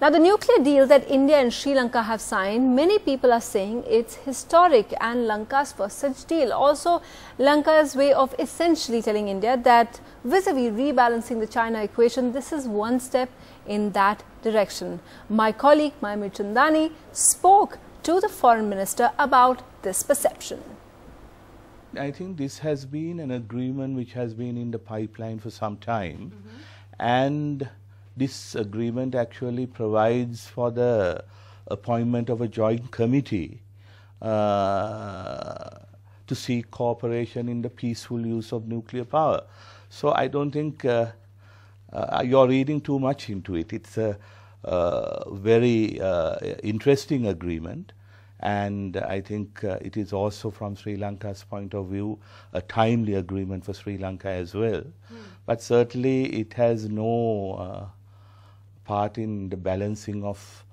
Now, the nuclear deal that India and Sri Lanka have signed, many people are saying it's historic and Lanka's first such deal. Also, Lanka's way of essentially telling India that vis-a-vis rebalancing the China equation, this is one step in that direction. My colleague Mayur Chandani spoke to the foreign minister about this perception. I think this has been an agreement which has been in the pipeline for some time, and this agreement actually provides for the appointment of a joint committee to seek cooperation in the peaceful use of nuclear power. So I don't think you're reading too much into it. It's a very interesting agreement, and I think it is also, from Sri Lanka's point of view, a timely agreement for Sri Lanka as well. But certainly it has no part in the balancing of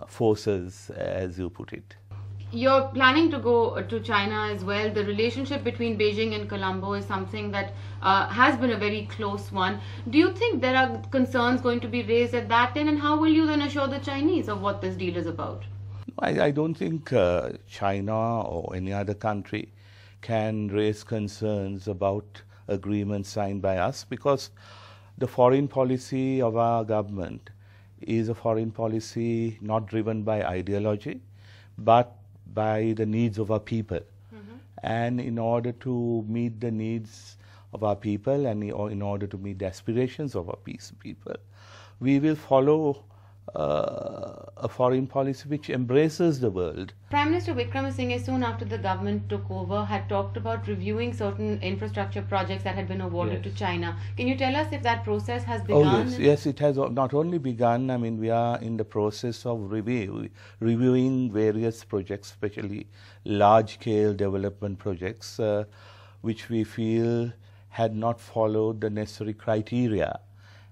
forces, as you put it. You're planning to go to China as well. The relationship between Beijing and Colombo is something that has been a very close one. Do you think there are concerns going to be raised at that end, and how will you then assure the Chinese of what this deal is about? I don't think China or any other country can raise concerns about agreements signed by us, because the foreign policy of our government is a foreign policy not driven by ideology, but by the needs of our people. And in order to meet the needs of our people, and in order to meet the aspirations of our people, we will follow a foreign policy which embraces the world. Prime Minister Wickremesinghe, soon after the government took over, had talked about reviewing certain infrastructure projects that had been awarded to China. Can you tell us if that process has begun? Oh, yes, it has not only begun. I mean, we are in the process of reviewing various projects, especially large-scale development projects, which we feel had not followed the necessary criteria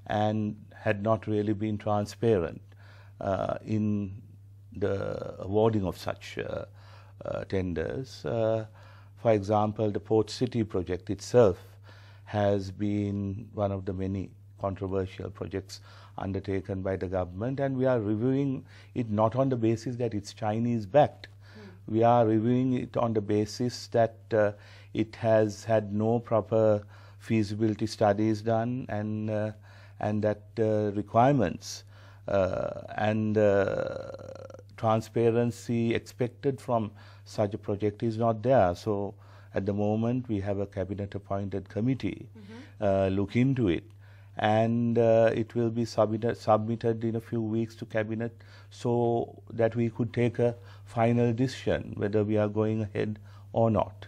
and had not really been transparent in the awarding of such tenders. For example, the Port City project itself has been one of the many controversial projects undertaken by the government, and we are reviewing it not on the basis that it's Chinese backed. We are reviewing it on the basis that it has had no proper feasibility studies done, and that requirements and transparency expected from such a project is not there. So at the moment we have a cabinet appointed committee look into it, and it will be submitted in a few weeks to cabinet, so that we could take a final decision whether we are going ahead or not.